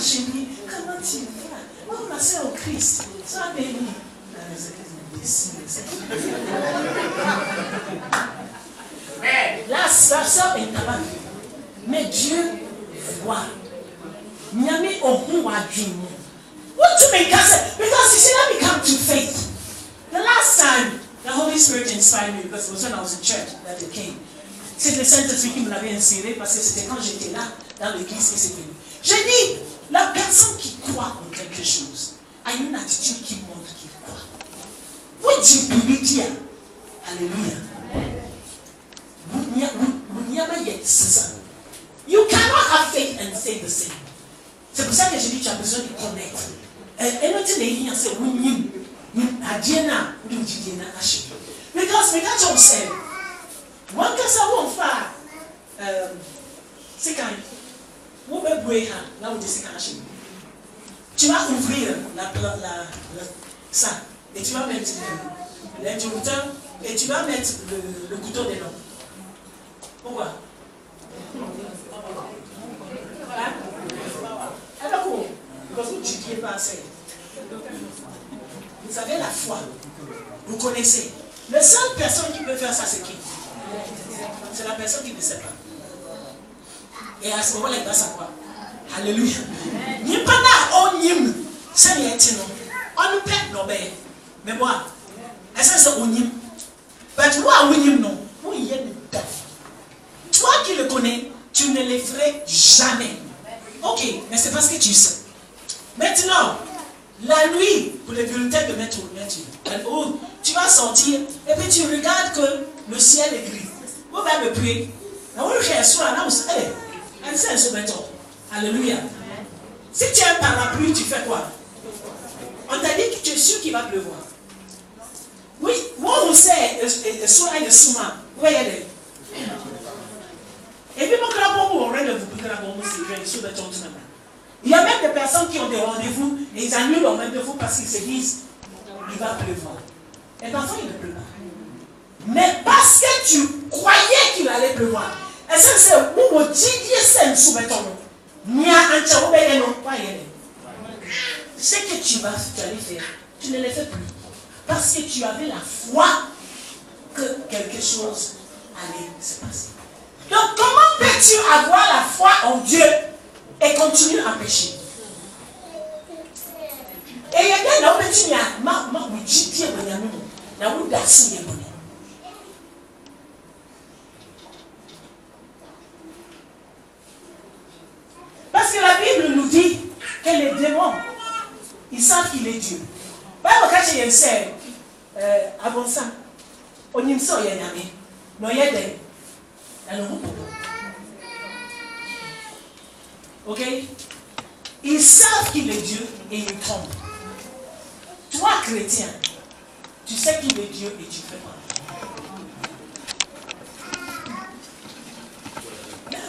chérie, comment tu vas? Oh, ma soeur au Christ, sois bénie. Là, sa soeur est là-bas. Mais Dieu voit. Nyame ohu wadwin. What to make us? Because you see, let me come to faith. The last time the Holy Spirit inspired me, because it was when I was in church that it came. C'est le Saint-Esprit qui me l'avait inspiré parce que c'était quand j'étais là dans l'église que c'est venu. J'ai dit, la personne qui croit en quelque chose a une attitude qui montre qu'il croit. Vous dites dire, alléluia. You cannot have faith and say the same. C'est pour ça que je dis que tu as besoin de connaître. Because we can't say, one person won't fire. C'est quand vous me brûlez, là où tu vas ouvrir ça et tu vas mettre l'interrupteur et tu vas mettre le couteau dedans. Pourquoi? Alors quoi? Parce que vous ne dites pas assez. Vous avez la foi. Vous connaissez. La seule personne qui peut faire ça, c'est qui? C'est la personne qui ne sait pas. Et à ce moment-là, il va savoir. Alléluia. N'y pas là, on n'y c'est rien, on nous pète nos bêtes. Mais moi, est-ce que c'est on n'y? Mais moi, on n'y non. On y est. Toi qui le connais, tu ne les ferais jamais. Ok, mais c'est parce que tu sais. Maintenant, la nuit, pour les volontaires de mettre tu vas sortir et puis tu regardes que le ciel est gris. Vous allez me prier. Alléluia. Si tu as un parapluie, tu fais quoi? On t'a dit que tu es sûr qu'il va pleuvoir. Oui, moi on sait, le souma. Où est-ce? Et puis, il y a même des personnes qui ont des rendez-vous et ils annulent leur rendez-vous parce qu'ils se disent il va pleuvoir. Et parfois il ne pleut pas. Mais parce que tu croyais qu'il allait pleuvoir, et ça c'est où on dit ce que tu allais faire, tu ne le fais plus. Parce que tu avais la foi que quelque chose allait se passer. Donc, comment peux-tu avoir la foi en Dieu et continuer à pécher? Et il y a des gens qui disent, parce que la Bible nous dit que les démons, ils savent qu'il est Dieu. Avant ça, on y sort, il y a un ami. Non, il y a des. Ok? Ils savent qu'il est Dieu et ils tombent. Toi, chrétien, tu sais qu'il est Dieu et tu fais pas.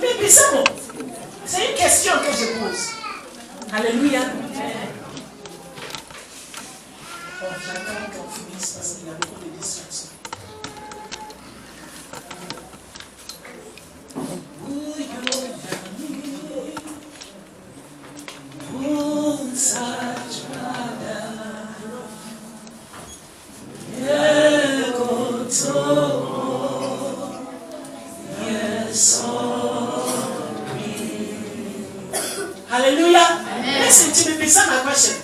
Mais c'est bon. C'est une question que je pose. Alléluia. Oh, j'attends qu'on finisse parce qu'il y a beaucoup de distractions. Hallelujah. Listen to me, listen my question.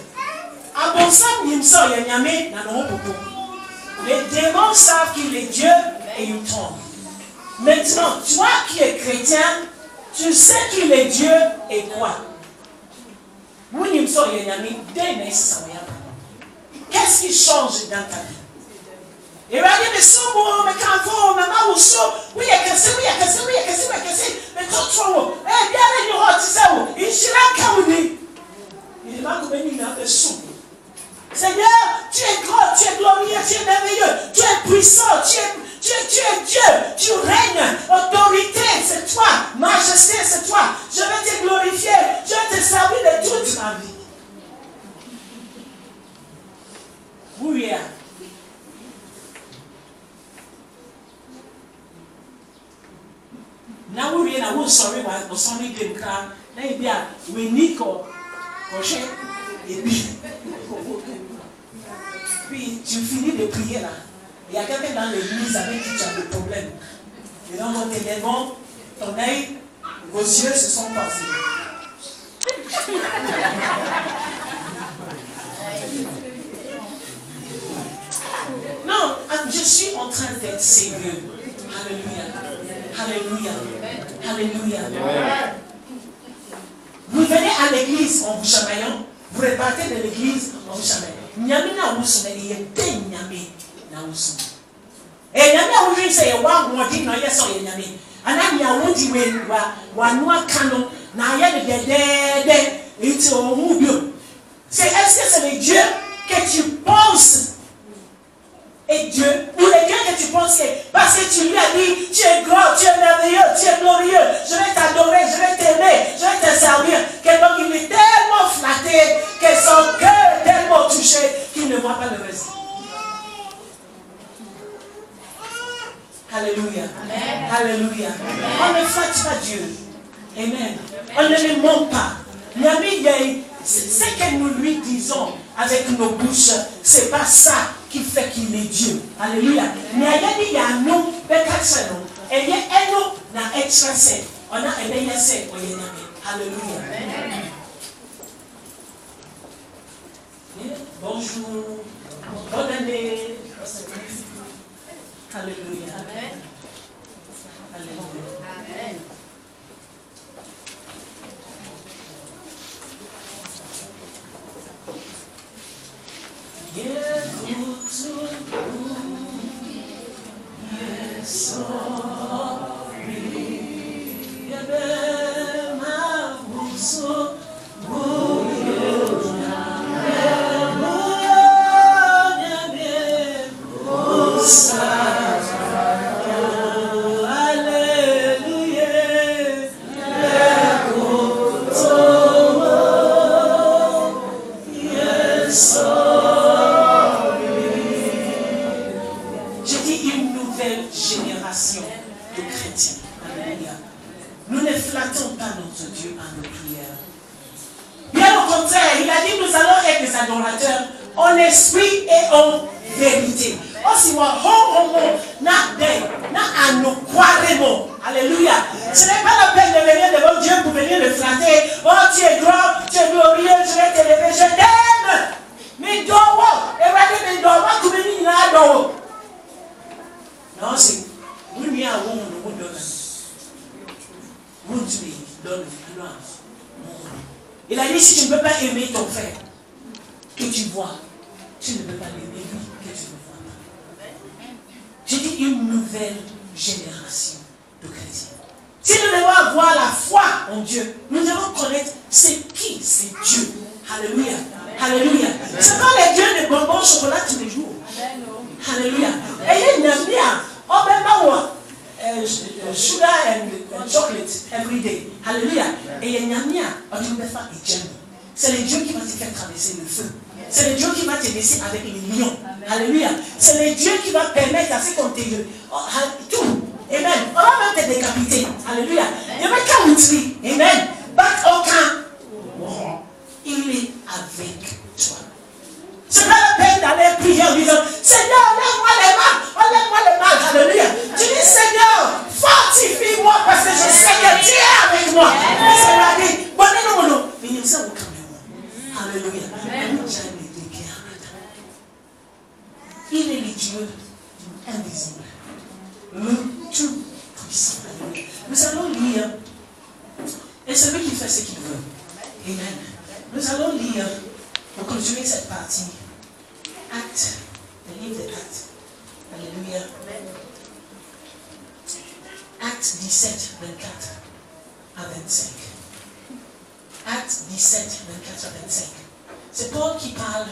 Les démons savent qu'il est Dieu et ils tombent. Maintenant, toi qui es chrétien, tu sais qu'il est Dieu et quoi? Qu'est-ce qui change dans ta vie? Et regardez, mais ça, mais quand maman ou ça, oui, il y a que ça, mais trop, eh bien, il y aura, tu sais, il sera kaouni. Il est là comme il a fait sous. Seigneur, tu es grand, tu es glorieux, tu es merveilleux, tu es puissant, tu es Dieu, tu règnes, autorité, c'est toi, majesté, c'est toi. Je vais te glorifier, je vais te servir de toute ma vie. Oui, now we are sorry, but sorry, we need crochet, et puis tu finis de prier là. Il y a quelqu'un dans l'église avec qui tu as des problèmes. Et donc, en t'élèvant, ton œil, vos yeux se sont passés. Non, je suis en train d'être sérieux. Alléluia. Alléluia. Alléluia. Vous venez à l'église en vous chamaillant, vous repartez de l'église en vous chamaillant. Nyami na wusune yete nyami na wusune. E nyami a wujin se wa ngodi na yeso ye nyami. Ana nya wudi we wa no akano na ye de dede iti ohun bio. C'est est-ce que c'est le Dieu que tu penses et Dieu, ou le Dieu que tu penses parce que tu lui as dit, tu es grand, tu es merveilleux, tu es glorieux, je vais t'adorer, je vais t'aimer, je vais te servir. Que donc il est tellement flatté, que son cœur est tellement touché, qu'il ne voit pas le reste. Alléluia. Amen. Alléluia. Amen. On ne flatte pas Dieu. Amen. On ne le ment pas. Ce que nous lui disons avec nos bouches, ce n'est pas ça qui fait qu'il est Dieu. Alléluia. Mais il y a nous, et il y a nous, na extra set. On a un meilleur set. Alléluia. Bonjour. Bonne année. Alléluia. Amen. Alléluia. Amen. Il a dit, si tu ne peux pas aimer ton frère que tu vois, tu ne peux pas l'aimer lui que tu ne vois pas. J'ai dit une nouvelle génération de chrétiens. Si nous devons avoir la foi en Dieu, nous devons connaître c'est qui c'est Dieu. Alléluia. Alléluia. C'est pas les dieux de bonbons au chocolat tous les jours. Alléluia. Et il y a sugar and chocolate every day. Alléluia. Et il y a c'est le Dieu qui va te faire traverser le feu. C'est le Dieu qui va te laisser avec les lions. Alléluia. C'est le Dieu qui va permettre à ce qu'on te tout. Amen. On va même te décapiter. Alléluia. Il va te amen. Bac aucun. Il est avec toi. C'est pas la peine d'aller prier en disant Seigneur, enlève-moi les mal, enlève-moi les mal. Alléluia. Tu dis Seigneur, fortifie-moi parce que je sais que tu es avec moi. Et Seigneur dit, bon, mais il y a ça au caméra. Alléluia. Il est le Dieu invisible, le tout puissant. Nous allons lire, et c'est lui qui fait ce qu'il veut. Amen. Nous allons lire, pour continuer cette partie, Actes, le livre des Actes. Alléluia. Actes 17, 24 à 25. Actes 17, 24 à 25. C'est Paul qui parle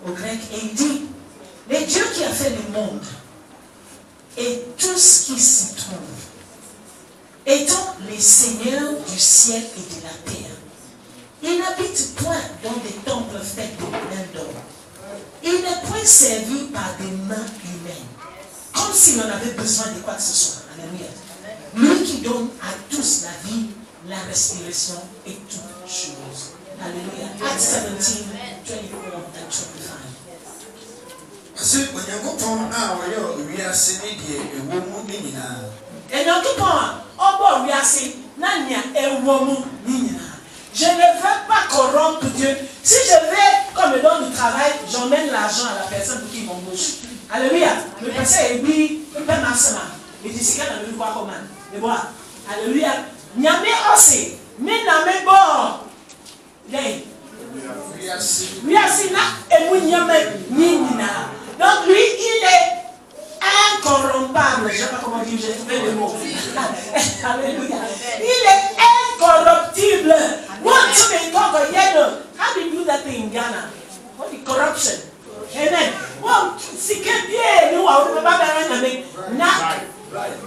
au grec et il dit, le Dieu qui a fait le monde et tout ce qui s'y trouve, étant le Seigneur du ciel et de la terre, il n'habite point dans des temples faits de mains d'or. Il n'est point servi par des mains humaines, comme s'il en avait besoin de quoi que ce soit. Alléluia. Lui qui donne à tous la vie, la respiration et toutes choses. Hallelujah. Acts 17, 24 and 25. C'est when you go from now, we are seeing a woman in Et donc, on va je ne veux pas corrompre Dieu. Si je vais, comme le don du travail, j'emmène l'argent à la personne pour qu'il m'embauche. Alléluia. Le passé est dit, le père Massama. Et d'ici quand on veut voir comment. Et voilà. Alléluia. Nyame aussi. Mais n'ame bon. Oui, assis là. Et vous nyame nina. Donc lui, il est incorrompable. Je ne sais pas comment dire, j'ai trouvé le mot. Alléluia. Il est incorruptible. What to be talk of yellow? How do you do that thing in Ghana? What is corruption? Amen. Well, see, can't be you are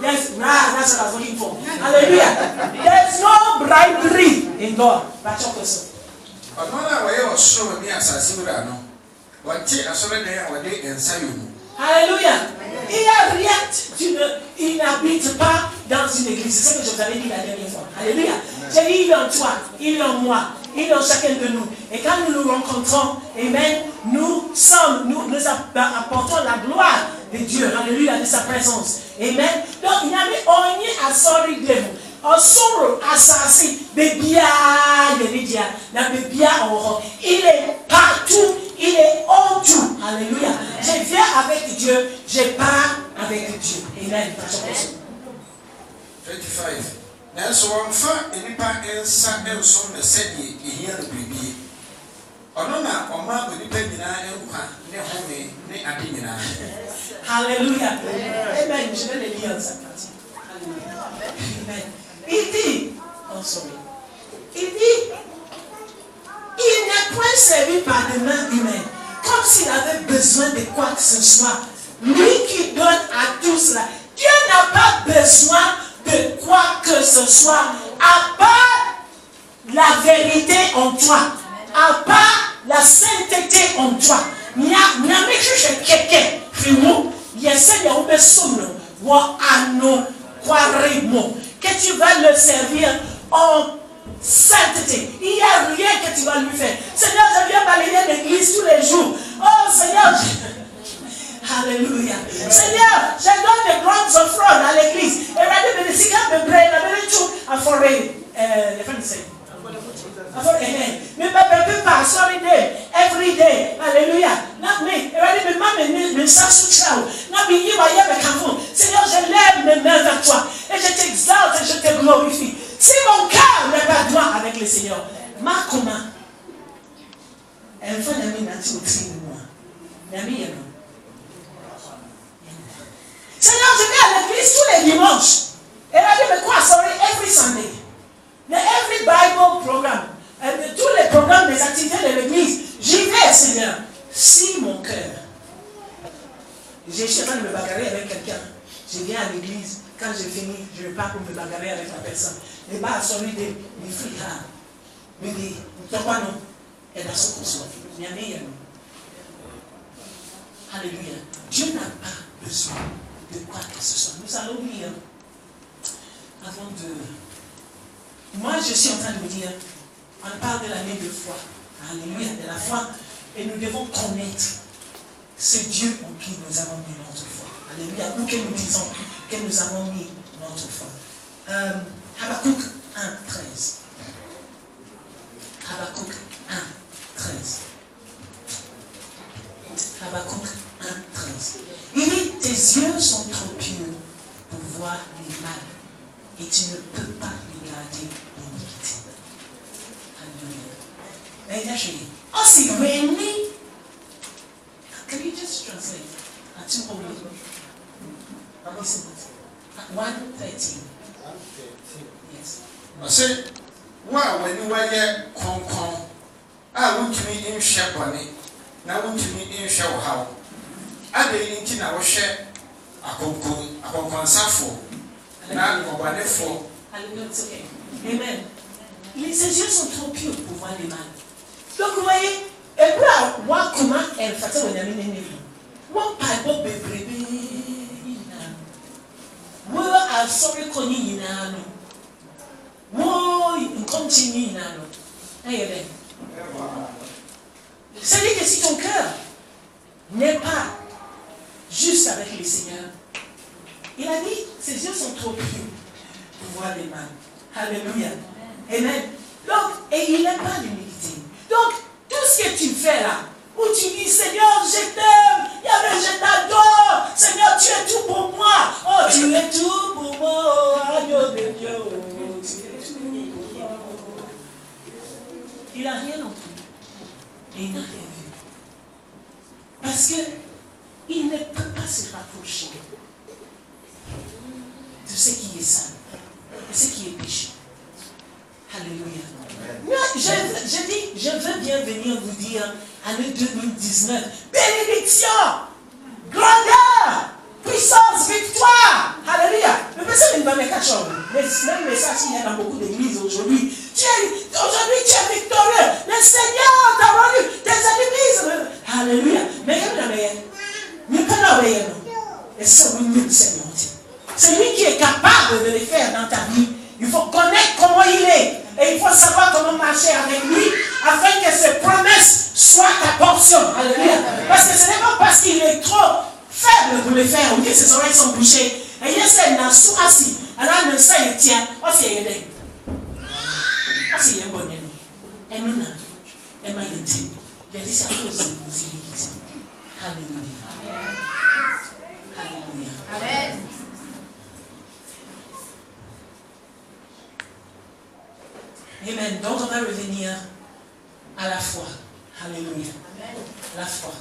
that's what I was looking for. Hallelujah. There's no bribery in God. But Alléluia. Il n'habite pas dans une église. C'est ce que je vous avais dit la dernière fois. Alléluia. J'ai dit, il est en toi, il est en moi, il est en chacun de nous. Et quand nous nous rencontrons, amen, nous apportons la gloire de Dieu. Alléluia, de sa présence. Amen. Donc, il n'y avait rien à sortir de vous. En soro assassin, bébia, il est partout, il est en tout. Alléluia. Je viens avec Dieu, je pars avec Dieu. Amen. 25. Nanso wamfa enipa ensa enso na sedi ehia no bibi. Ono na oma onipa nyina enkwa ne home ne ade nyina. Alléluia. Amen. Je vais le lire en sa partie. Alléluia. Amen. Il dit, oh sorry, il dit, il n'est point servi par des mains humaines, comme s'il avait besoin de quoi que ce soit. Lui qui donne à tous là, Dieu n'a pas besoin de quoi que ce soit, à part la vérité en toi, à part la sainteté en toi. Il y a quelqu'un qui nous, il y a Seigneur, on peut sommer, ou à nous, que tu vas le servir en sainteté. Il n'y a rien que tu vas lui faire. Seigneur, je viens balayer l'église tous les jours. Oh Seigneur, Alléluia. Seigneur, je donne des grandes offrandes à l'église. Et regardez, mais si quand me prenne, je vais tout à forêt. Les femmes disent. Mais papa peut pas, sorry day, every day, alléluia. Not me, regardez, mais maman, ça soutient. Not me, you are me camon. Seigneur, je lève mes mains vers toi et je t'exalte et je te glorifie. Si mon cœur n'est pas droit avec le Seigneur, ma comment? Elle fait l'ami n'a-t-il aussi de moi? L'ami est non. Seigneur, je vais à l'église tous les dimanches. Et regardez, mais quoi, sorry, every Sunday. Every Bible program. Tous les programmes des activités de l'église, j'y vais, Seigneur. Si mon cœur, j'ai cherché à me bagarrer avec quelqu'un, je viens à l'église, quand j'ai fini, je ne vais pas pour me bagarrer avec la personne. Les bas sont des fricares. Mais des topano, et dans ce conçoit. Il y a meilleur. Alléluia. Dieu n'a pas besoin de quoi que ce soit. Nous allons lire avant de. Moi, je suis en train de vous dire, on parle de l'année de foi. Alléluia, de la foi. Et nous devons connaître ce Dieu en qui nous avons mis notre foi. Alléluia. Ou que nous disons que nous avons mis notre foi. Habakkuk 1, 13. Habakkuk 1, 13. Habakkuk 1, 13. Il dit, tes yeux sont trop purs pour voir les mal. Et tu ne peux pas regarder l'iniquité. Alléluia. Et là, je dis, oh, c'est really? Can you just translate? At 2 1:13. Yes. I say, wow, when you were con, I want to be in Shabani. Now, want to be in Shaw how. I didn't know share a conconsafo. Alléluia, c'est ok. Amen. Ses yeux sont trop purs pour voir les mal. Donc, vous voyez, et puis, moi, comment elle fait ça, on a mis les nez. Moi, pas bon bébé. Moi, à sauver connu, moi, une continue, amen. C'est-à-dire que si ton cœur n'est pas juste avec le Seigneur, il a dit, ses yeux sont trop purs pour voir les mal. Alléluia. Amen. Donc, et il n'aime pas l'humilité. Donc, tout ce que tu fais là, où tu dis, Seigneur, je t'aime, je t'adore, Seigneur, tu es tout pour moi. Oh, tu es tout pour moi, oh, agneau de Dieu. Il n'a rien entendu. Et il n'a rien vu. Parce qu'il ne peut pas se rapprocher de ce qui est sale, de ce qui est péché. Alléluia. Moi, je veux bien venir vous dire, année 2019, bénédiction, grandeur, puissance, victoire. Alléluia. Mais personne ne va me cacher. Même ça, il y a dans beaucoup d'églises aujourd'hui. Aujourd'hui, tu es victorieux. Le Seigneur t'a rendu tes ennemis. Alléluia. Mais il y a une meilleure. Mais pas la meilleure. Et c'est lui, Seigneur. C'est lui qui est capable de le faire dans ta vie. Il faut connaître comment il est. Et il faut savoir comment marcher avec lui afin que ses promesses soient ta portion. Alléluia. Parce que ce n'est pas parce qu'il est trop faible pour le faire ou que ses oreilles sont bouchées. Et il y a celle dans sous assis. Alors le sang il tient. Oh c'est aidé. Oh c'est un bon ami. Et nous et m'a dit. Il a dit c'est à cause de vous. Alléluia. Alléluia. Amen. Amen. Donc on va revenir à la foi. Alléluia. La foi.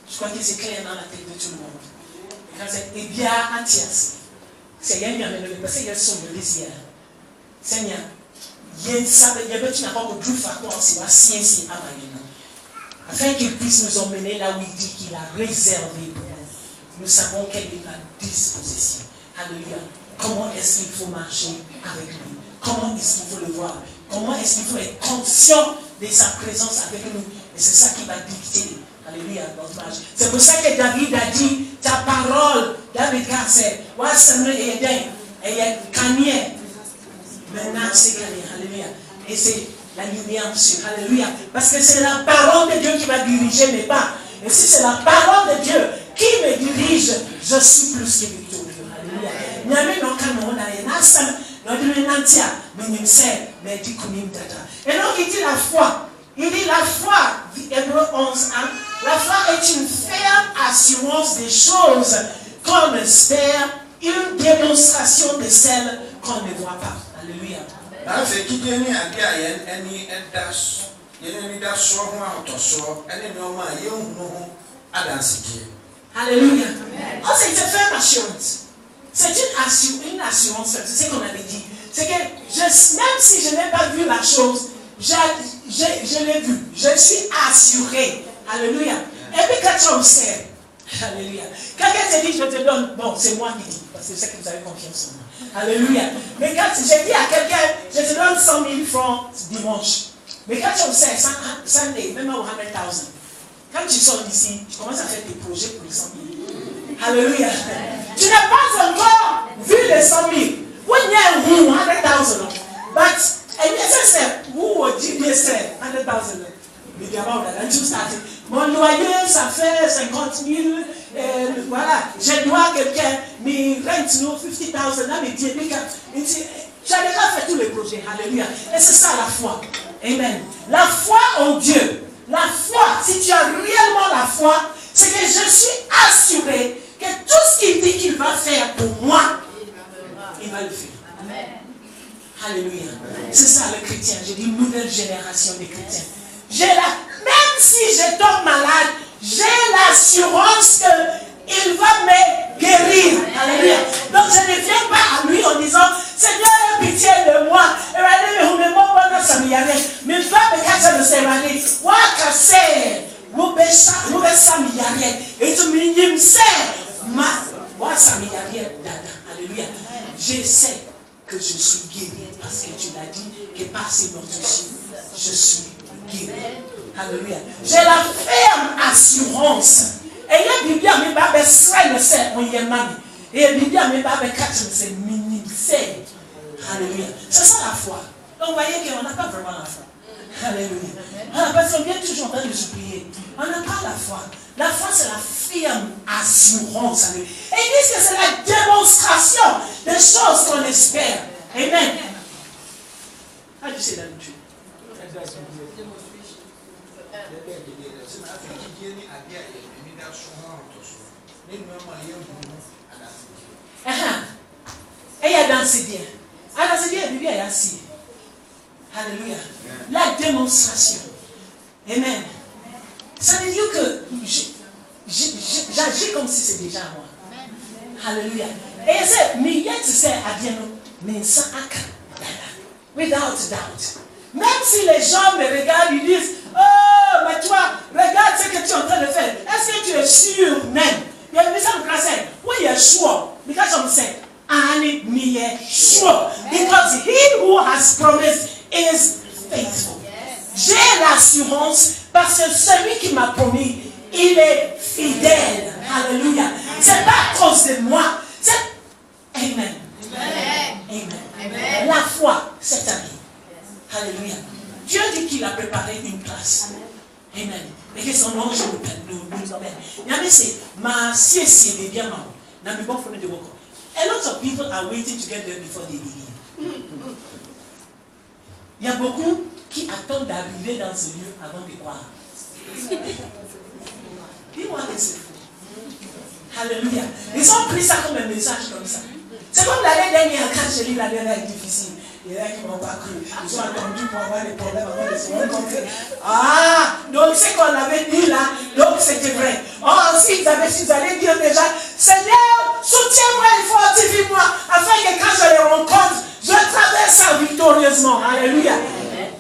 Je crois que c'est clair dans la tête de tout le monde. Et bien, entière. C'est bien, mais le passé, il y a son désir. Seigneur, il y a une salle, il y a un petit rapport au Dieu facteur, c'est la science à maintenant. Afin qu'il puisse nous emmener là où il dit qu'il a réservé pour nous. Nous savons quelle est la disposition. Alléluia. Comment est-ce qu'il faut marcher avec lui? Comment est-ce qu'il faut le voir? Comment est-ce qu'il faut être conscient de sa présence avec nous? Et c'est ça qui va dicter. Alléluia, notre marche. C'est pour ça que David a dit, ta parole, David c'est, ouais, c'est le Eden, et il y a Kanye. Maintenant, c'est gagné. Alléluia. Et c'est la lumière sur. Alléluia. Parce que c'est la parole de Dieu qui va diriger mes pas. Et si c'est la parole de Dieu qui me dirige, je suis plus que victorieux. Alléluia. Et donc il dit la foi. Il dit la foi, Hébreux 11, hein, la foi est une ferme assurance des choses qu'on espère, une démonstration de celles qu'on ne voit pas. Alléluia. Alléluia. Oh, c'est une ferme assurance. C'est une assurance, c'est ce qu'on avait dit. C'est que même si je n'ai pas vu la chose, je l'ai vu. Je suis assuré. Alléluia. Et puis quand tu observes, alléluia. Quelqu'un te dit, je te donne, bon, c'est moi qui dis, parce que je sais que vous avez confiance en moi. Alléluia. Mais quand j'ai dit à quelqu'un, je te donne 100 000 francs dimanche. Mais quand tu observes, Sunday, même au 100 000, quand tu sors d'ici, tu commences à faire des projets pour les 100 000. Alléluia. Tu n'as pas encore vu les 100 000. When you're 100,000, but and yes, who would you say 100,000? Mon loyer, ça fait 50 000. Voilà, je dois quelqu'un, mais rent nous 50,000. Là, mais tu as déjà fait tous les projets. Alléluia. Et c'est ça la foi. Amen. La foi en Dieu. La foi, si tu as réellement la foi, c'est que je suis assuré que tout ce qu'il dit qu'il va faire pour moi, il va le faire. Amen. Alléluia. C'est ça le chrétien. J'ai dit nouvelle génération de chrétiens. Même si je tombe malade, j'ai l'assurance qu'il va me guérir. Alléluia. Donc je ne viens pas à lui en disant, Seigneur, aie pitié de moi. Mais va me casser de ses maris. Wa casser. Et tu me dis, alléluia. Je sais que je suis guéri parce que tu l'as dit que par ces morts-ci, je suis guéri. Alléluia. J'ai la ferme assurance. Et il y a bien mes babes seraient le sel, on y est mamie. Et il y a bien mes babes quatre, c'est minime. Alléluia. C'est ça la foi. Donc vous voyez qu'on n'a pas vraiment la foi. Alléluia. Ah, parce qu'on vient toujours en train de supplier. On n'a pas la foi. La foi, c'est la firme assurance. Et ils disent que c'est la démonstration des choses qu'on espère. Amen. How do you say that in Twi? Et il y a dans ces biens. Alors, c'est bien, il y a assis. Alléluia. La démonstration. Amen. Ça veut dire que j'agis comme si c'était déjà moi. Alléluia. Et c'est, mais il y a tu sais, à bien nous, mais sans acte. Without doubt. Même si les gens me regardent, ils disent, oh, mais toi, regarde ce que tu es en train de faire. Est-ce que tu es sûr même? Il y a une mission de classe. Oui, il est sure. Because I'm saying, I me sure. Because he who has promised is faithful. J'ai l'assurance parce que celui qui m'a promis, il est fidèle. Alléluia. C'est pas à cause de moi. C'est... Amen. Amen. Amen. La foi, cette année. Alléluia. Dieu dit qu'il a préparé une place. Amen. Et que son ange nous emmène. Yami c'est ma sieste de bien mal. N'a pas bon de beaucoup. A lot of people are waiting to get there before they begin. Il y a beaucoup qui attendent d'arriver dans ce lieu avant de croire. Dis-moi que c'est fou. Alléluia. Ils ont pris ça comme un message comme ça. C'est comme l'année dernière, quand j'ai lu l'année dernière difficile. Il y en a qui ne m'ont pas cru. Ils ont attendu pour avoir des problèmes avant de se rencontrer. Ah, donc ce qu'on avait dit là, donc c'était vrai. Oh, s'ils allaient dire déjà, Seigneur, soutiens-moi et fortifie-moi, afin que quand je les rencontre, je traverse ça victorieusement. Alléluia.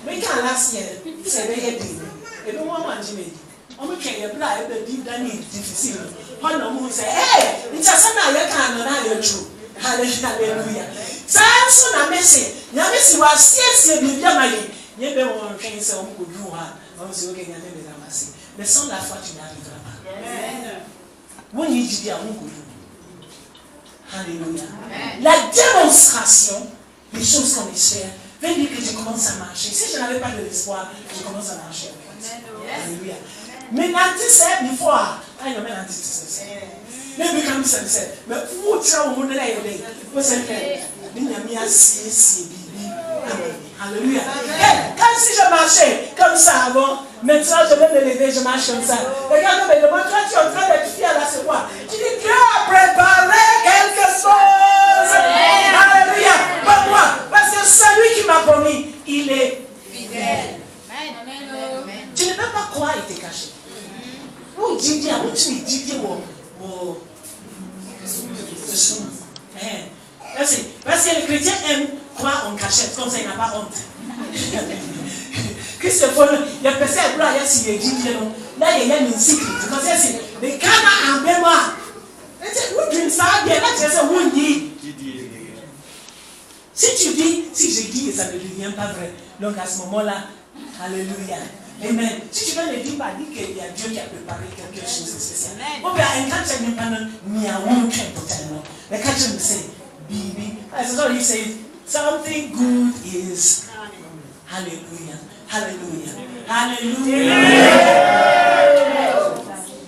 Mais quand la sienne, c'est vrai, et puis moi, je me dis, on me crée là, et me dit, Dani, difficile. On me dit, hey, il s'est pas là, quand on a eu tout. Alléluia. Ça a son amèche. Il y a si vous asseyez bien marié. Il y a bien un qui s'est un peu dur. On se dit qu'il y a des ramassés. Mais sans la foi, tu n'arriveras pas. Vous n'y dites pas un coup. Alléluia. La démonstration des choses qu'on espère veut dire que je commence à marcher. Si je n'avais pas de l'espoir, je commence à marcher. Alléluia. Mais l'anticèpe, il faut. Ah, il y a même l'anticèpe. Maybe come and say, but who tell who they was a Alléluia. Quand si je marchais comme ça avant, maintenant je vais me lever, je marche comme ça. Regarde, mais le moment quand tu es en train d'être fier là, c'est quoi? Tu dis, Dieu a préparé quelque chose. Alléluia. Pas moi. Parce que celui qui m'a promis, il est fidèle. Tu ne peux pas croire, il t'est caché. Où tu dis, oh, parce que les chrétiens aiment croire en cachette, comme ça il n'a pas honte. Christophe, il y a personne à croire, il y a dit, là il y a une secret. Parce que c'est, mais quand on a un mémoire, où tu ne sais bien, là tu sais où on dit. Si tu dis, si je dis, ça ne devient pas vrai. Donc à ce moment-là, alléluia. Amen. Si tu veux ne dire pas, dis qu'il y a Dieu qui a préparé quelque chose de spécial. Bon, bien, quand tu n'as pas mis à un crainte totalement, mais quand tu me sais, Bibi, as already said, something good is. Hallelujah. Hallelujah. Hallelujah.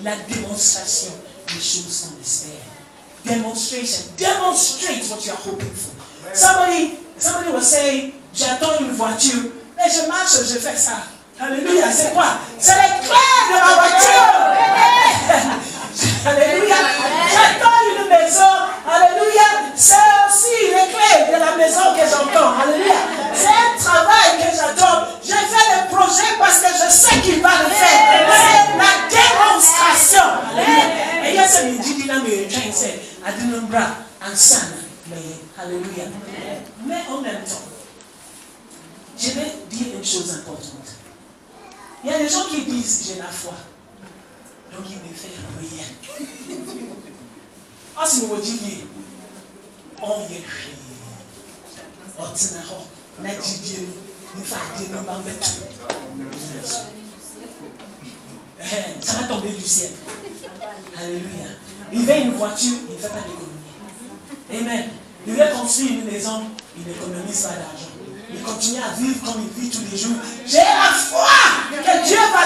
La démonstration des choses qu'on espère. Demonstration. Demonstrate what you are hoping for. Somebody was saying, j'attends une voiture, mais je marche, je fais ça. Alléluia, c'est quoi? C'est les clés de ma voiture. Alléluia. J'attends une maison. Alléluia. C'est aussi les clés de la maison que j'entends. Alléluia. C'est un travail que j'adore. Je fais le projet parce que je sais qu'il va le faire. C'est la démonstration. Alléluia. Et il y a ce midi là, mais je sais, Adinumbra, Ansana. Alléluia. Mais en même temps, je vais dire une chose importante. Il y a des gens qui disent, j'ai la foi. Donc il me fait rien. Oh, si vous dites, on y est. Oh, tu n'as pas. Nadjidier, nous faire dire, nous m'en mettre. Ça va tomber du ciel. Alléluia. Il veut une voiture, il ne fait pas d'économie. Amen. Il veut construire une maison, il n'économise pas d'argent. continuer à vivre comme il vit tous les jours. J'ai la foi que Dieu va